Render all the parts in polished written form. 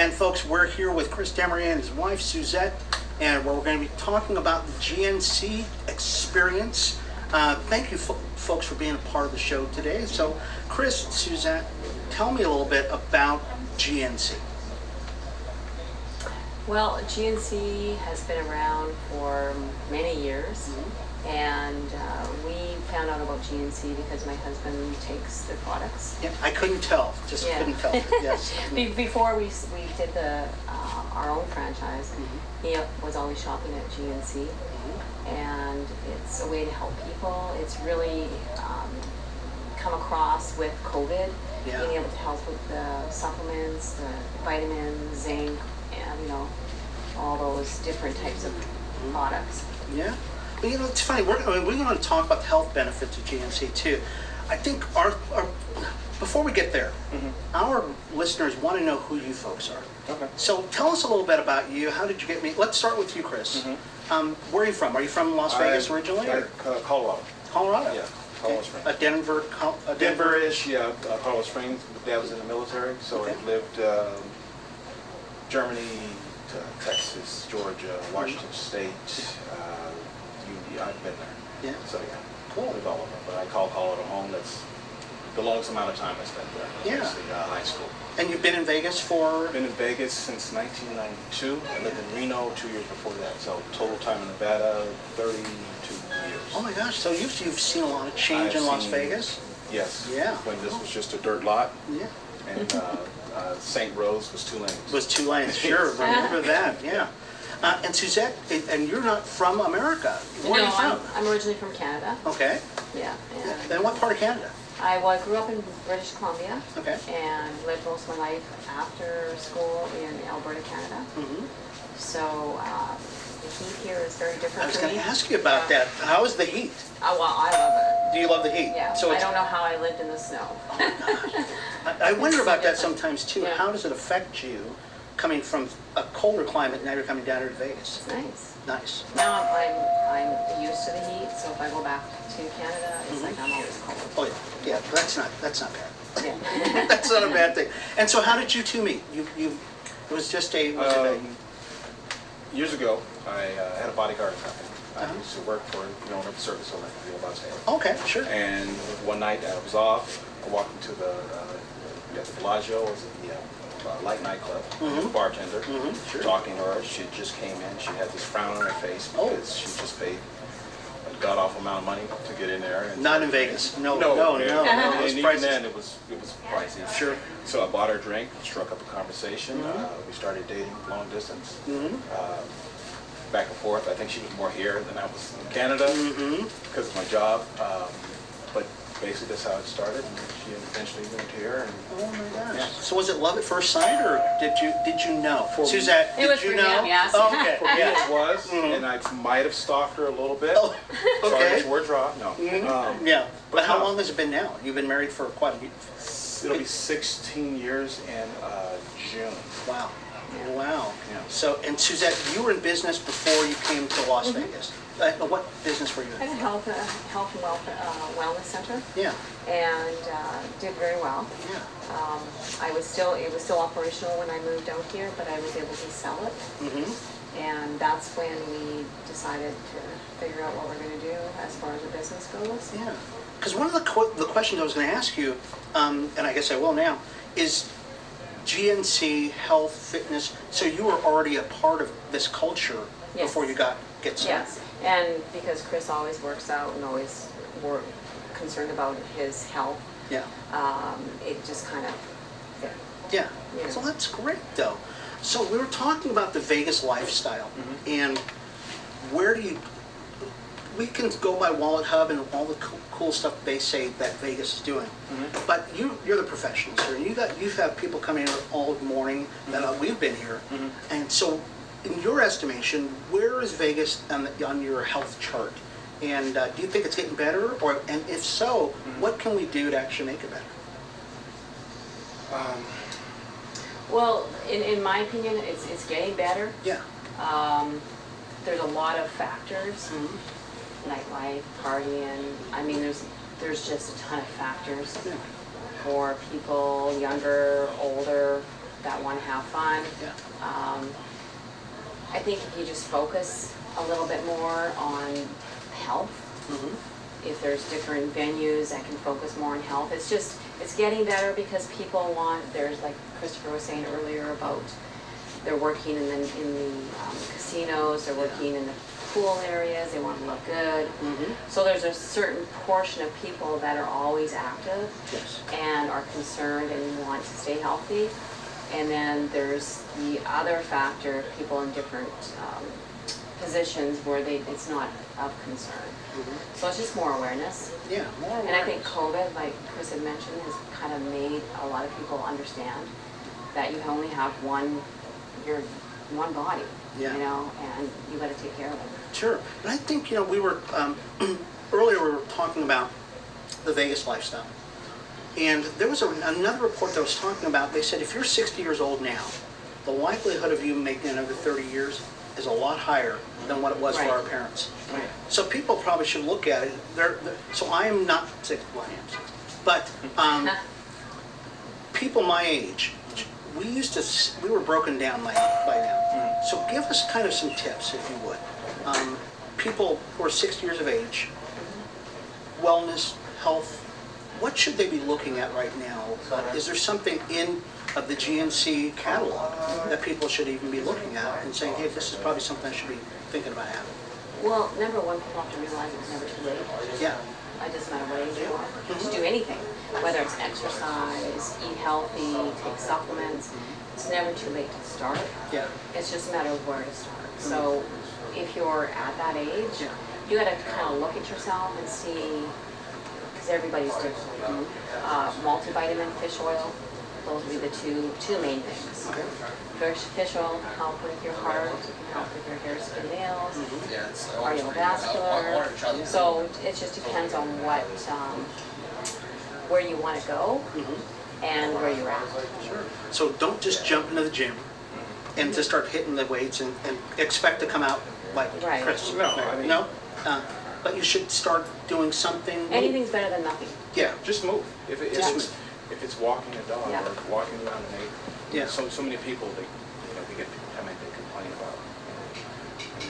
And folks, we're here with Chris Demery and his wife, Suzette, and we're going to be talking about the GNC experience. Thank you, folks, for being a part of the show today. So, Chris, Suzette, tell me a little bit about GNC. Well, GNC has been around for many years, and we found out about GNC because my husband takes the products. Yeah, I couldn't tell, couldn't tell. Yes. Before we did our own franchise, he was always shopping at GNC, and it's a way to help people. It's really come across with COVID, being able to help with the supplements, the vitamins, zinc, and all those different types of products. Yeah. But it's funny, we're going to talk about the health benefits of GNC too. I think our before we get there, our listeners want to know who you folks are. Okay. So tell us a little bit about you. How did you get me? Let's start with you, Chris. Where are you from? Are you from Las Vegas originally? Colorado. Colorado? Yeah, Colorado Springs. Denver-ish? Yeah, Colorado Springs. My dad was in the military, so I lived Germany, Texas, Georgia, Washington State. I've been there. Yeah. So yeah, cool. Lived all over. But I call Colorado home. That's the longest amount of time I spent there. Yeah. High school. And you've been in Vegas for? I've been in Vegas since 1992. I lived in Reno 2 years before that. So total time in Nevada, 32 years. Oh my gosh! So you've seen a lot of change in Las Vegas? Yes. Yeah. When this was just a dirt lot. Yeah. And St. Rose was 2 lanes. Was 2 lanes, sure. Remember that, yeah. And Suzette, and you're not from America. Where are you from? I'm originally from Canada. Okay. Yeah. And what part of Canada? I grew up in British Columbia. Okay. And lived most of my life after school in Alberta, Canada. So the heat here is very different. I was for going me. to ask you about that. How is the heat? Well, I love it. Do you love the heat? Yeah. So I don't know how I lived in the snow. I wonder It's so about that different. sometimes too. Yeah. How does it affect you coming from a colder climate, now you're coming down here to Vegas? It's nice. Nice. Now I'm used to the heat, so if I go back to Canada, it's like I'm always cold. Oh yeah, yeah. That's not bad. Yeah. That's not a bad thing. And so, how did you two meet? It was just Years ago, I had a bodyguard company. I used to work for the owner of the service owner in Las Vegas. Okay, sure. And one night I was off. I walked into the Bellagio, it was the light nightclub. The bartender, talking to her. She just came in. She had this frown on her face because she just paid a god awful amount of money to get in there. And Not in Vegas. No. And Those even prices. then, it was pricey. Sure. So I bought her a drink, struck up a conversation. We started dating long distance, back and forth. I think she was more here than I was in Canada because of my job. But basically, that's how it started. And she eventually moved here. And Oh my gosh. Yeah. So was it love at first sight, or did you know? Suzette, It was did you for know? him, yes. Oh, okay. for me, Yeah. it was, and I might have stalked her a little bit. Oh, okay. Charges were dropped. No. Yeah. But how no. long has it been now? You've been married for quite a It'll be 16 years in June. Wow. Wow. Yeah. So, and Suzette, you were in business before you came to Las Vegas. What business were you I in? had a health and wellness center, Yeah. and did very well. Yeah. It was still operational when I moved out here, but I was able to sell it. And that's when we decided to figure out what we're going to do as far as the business goes. Yeah. Because one of the questions I was going to ask you, and I guess I will now, is GNC health, fitness. So you were already a part of this culture before you get started. Yes, and because Chris always works out and always concerned about his health, Yeah. it just kind of fit. Yeah. Yeah. So that's great, though. So we were talking about the Vegas lifestyle, and where do you? We can go by Wallet Hub and all the cool stuff they say that Vegas is doing, but you're the professionals here. You have people coming here all morning that we've been here, and so in your estimation, where is Vegas on your health chart? And do you think it's getting better, and if so, what can we do to actually make it better? Well, in my opinion, it's getting better. Yeah. There's a lot of factors, nightlife, partying. I mean, there's just a ton of factors for people, younger, older. that want to have fun. Yeah. I think if you just focus a little bit more on health, if there's different venues that can focus more on health, it's getting better because people there's like Christopher was saying earlier about they're working in the casinos, they're working in the pool areas, they want to look good. So there's a certain portion of people that are always active and are concerned and want to stay healthy. And then there's the other factor, people in different positions where it's not of concern. So it's just more awareness. Yeah, more awareness. And I think COVID, like Chris had mentioned, has kind of made a lot of people understand that you only have one body, you know, and you got to take care of it. Sure. And I think, we were, earlier we were talking about the Vegas lifestyle. And there was another report that was talking about, they said if you're 60 years old now, the likelihood of you making another 30 years is a lot higher than what it was for our parents. Right. So people probably should look at it. So I am not 60, well, I am 60. But people my age, we were broken down by now. So give us kind of some tips, if you would. People who are 60 years of age, wellness, health, what should they be looking at right now? Is there something of the GNC catalog that people should even be looking at and saying, hey, this is probably something I should be thinking about having? Well, number one, people have to realize it's never too late. Yeah. It doesn't matter what age you are. Just do anything, whether it's exercise, eat healthy, take supplements. It's never too late to start. Yeah. It's just a matter of where to start. So if you're at that age, you got to kind of look at yourself and see, because everybody's different. Multivitamin, fish oil, those would be the two main things. Okay. Fish oil can help with your heart, it can help with your hair, skin, nails, cardiovascular. So it just depends on where you want to go and where you're at. Sure. So don't just jump into the gym and just start hitting the weights and expect to come out like Chris. No, I mean, no? But you should start doing something. Anything's better than nothing. Yeah. just move. If it's walking a dog or walking around the neighborhood. Yeah. So many people, they get people come in, they complain about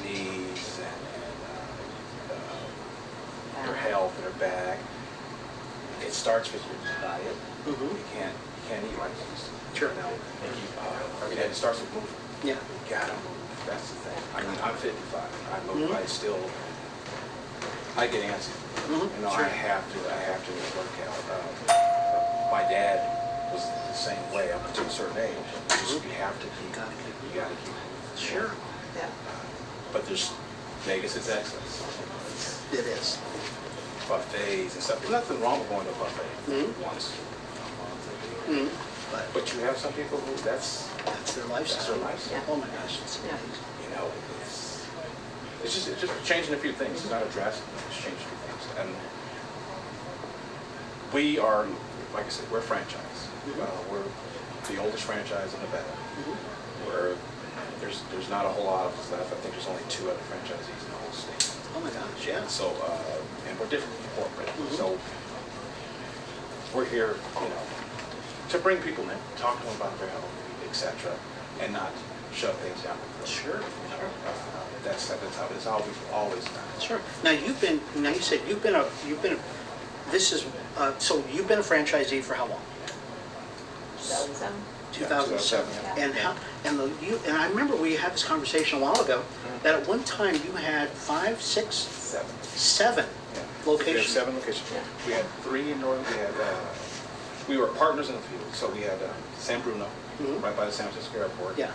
knees and their health and their back. It starts with your diet. You can't eat like this. Sure. And it starts with moving. Yeah. You gotta move. That's the thing. I mean, I'm 55. I move. I get antsy. Sure. I have to work out. My dad was the same way up to a certain age. You have to keep. You gotta keep moving. Sure. Yeah. But Vegas is excellent. It is. Buffets and stuff. There's nothing wrong with going to a buffet once. But you have some people who that's their lifestyle. Yeah. Oh my gosh. It's it's just changing a few things. It's not a drastic thing. It's changing a few things. And we are, like I said, we're franchise. We're the oldest franchise in Nevada. There's not a whole lot of us left. I think there's only 2 other franchisees in the whole state. Oh my gosh, yeah. So, and we're different from corporate. So we're here, to bring people in, talk to them about their health, etc., and not shove things down their throat. Sure. That's how it's always done. Sure. Now you said so you've been a franchisee for how long? 2007. 2007. Yeah. And I remember we had this conversation a while ago that at one time you had 5, 6, 7 locations. We have 7 locations. Yeah. We had 3 in Northern. We were partners in the field. So we had San Bruno, right by the San Francisco airport. Yeah.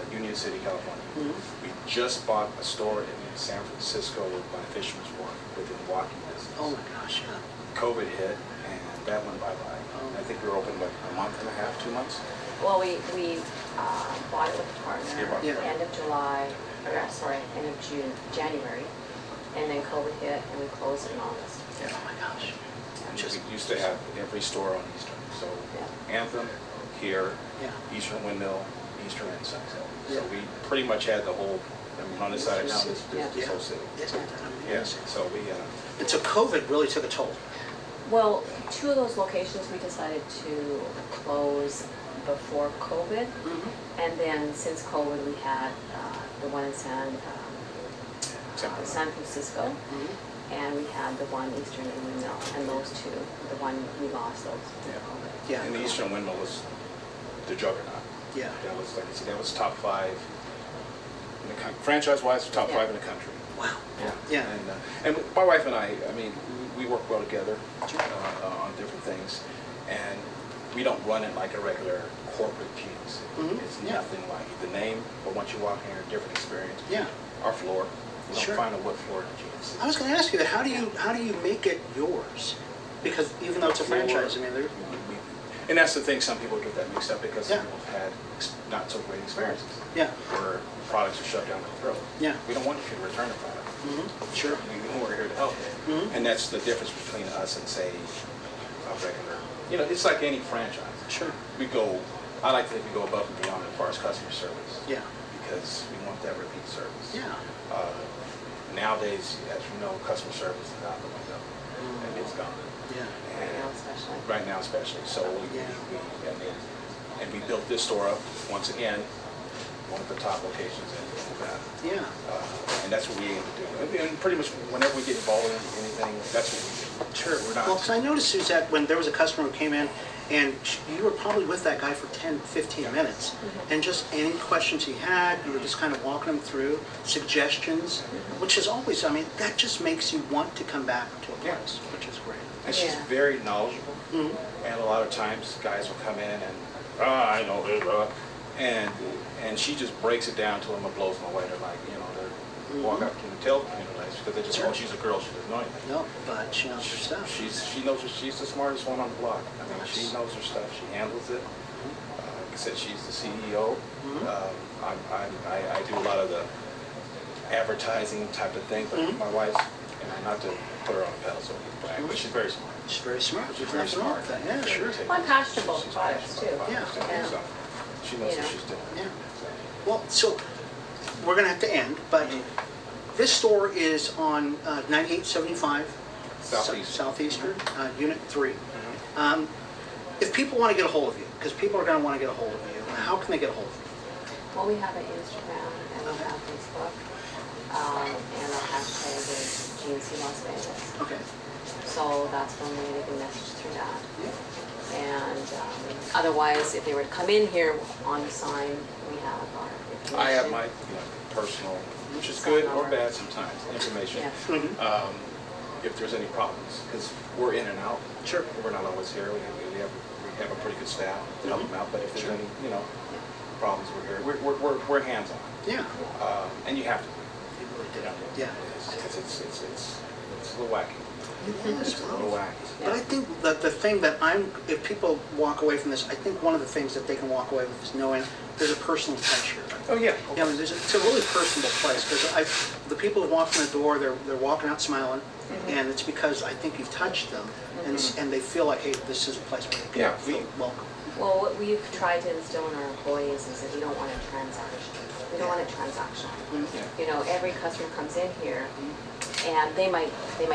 Union City, California. We just bought a store in San Francisco by Fisherman's Wharf within walking distance. Oh my gosh, yeah. COVID hit, and that went bye-bye. I think we were open like a month and a half, 2 months. Well, we bought it with a partner end of July, end of January, and then COVID hit and we closed it in August. Yeah. Oh my gosh. And we used to have every store on Eastern. So Anthem, here, Eastern Windmill, Eastern and Sunset. So we pretty much had the whole, on this side of town, this whole city. Isn't that amazing? So we... And so COVID really took a toll. Well, two of those locations we decided to close before COVID. And then since COVID, we had the one in San Francisco. And we had the one Eastern and Windmill, and those two, the one we lost those. Yeah. And the Eastern Windmill was the juggernaut. Yeah. That was, like I said, that was top 5 in the country. Franchise-wise, top 5 in the country. Wow. Yeah. And my wife and I mean, we work well together on different things, and we don't run it like a regular corporate GNC. It's nothing like it. The name, but once you walk in here, a different experience. Yeah. Our floor. You don't Sure. find a wood floor in a GNC. I was going to ask you that. How do you make it yours? Because even though it's a franchise, I mean, they're... And that's the thing, some people get that mixed up because Yeah. some people have had not so great experiences. Yeah. Where products are shoved down their throat. Yeah. We don't want you to return a product. Sure. We're here to help. And that's the difference between us and, say, a regular, it's like any franchise. Sure. I like to think we go above and beyond as far as customer service. Yeah. Because we want that repeat service. Yeah. Nowadays, as you know, customer service is out the window, and it's gone. Yeah. Right now especially. So we built this store up, once again, one of the top locations in Nevada. Yeah. And that's what we aim to do. And pretty much whenever we get involved in anything, that's what we do. Sure. We're not. Well, because I noticed, Suzette, when there was a customer who came in, and you were probably with that guy for 10, 15 minutes. And just any questions he had, you were just kind of walking him through, suggestions, which is always, I mean, that just makes you want to come back to a place, which is great. And she's very knowledgeable. And a lot of times guys will come in and, I know this, and she just breaks it down to them and blows them away. They're like, they walk up, can you tell, because they just, she's a girl, she doesn't know anything. No, but she knows her stuff. She's the smartest one on the block. I mean, she knows her stuff. She handles it. Like I said, she's the CEO. I do a lot of the advertising type of thing, but my wife, not to put her on a pedestal, but she's very smart. She's very smart. She's very smart. Yeah, sure. Well, I'm passionate about products too. Yeah. So she knows what she's doing. Yeah. Well, so we're going to have to end, but this store is on 9875 Southeastern, Unit 3. If people want to get a hold of you, because people are going to want to get a hold of you, how can they get a hold of you? Well, we have an Instagram and we have Facebook, and our hashtag is GNC Las Vegas. Okay. So that's when they can message through that. And otherwise, if they were to come in here on the sign, we have our information. I have my personal, which is good or bad sometimes, information. If there's any problems, because we're in and out. Sure. We're not always here. We have a pretty good staff to help them out. But if there's any problems, we're here. We're hands on. Yeah. And you have to. Yeah. Because it's a little wacky. It's a little wacky. But I think that the thing that if people walk away from this, I think one of the things that they can walk away with is knowing there's a personal touch here. Oh yeah. Yeah, I mean, it's a really personable place because the people who walk in the door, they're walking out smiling, and it's because I think you've touched them, and they feel like, hey, this is a place where they can feel welcome. Well, what we've tried to instill in our employees is that we don't want a transaction. We don't want a transaction. Every customer comes in here, and they might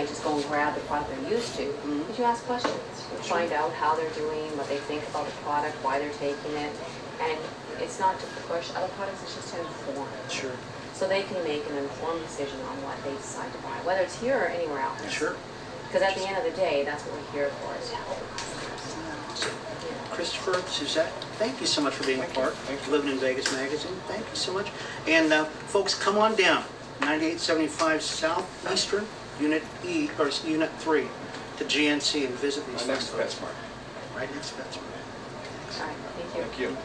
just go and grab the product they're used to. But you ask questions. You find out how they're doing, what they think about the product, why they're taking it, and it's not to push other products. It's just to inform. Sure. So they can make an informed decision on what they decide to buy, whether it's here or anywhere else. Sure. Because at the end of the day, that's what we're here for, is to help the customers. Christopher, Suzette, thank you so much for being a part of Livin in Vegas magazine. Thank you so much. And folks, come on down, 9875 Southeastern, Unit 3 to GNC and visit these. Right next to PetSmart. Right next to PetSmart. All right, thank you. Thank you.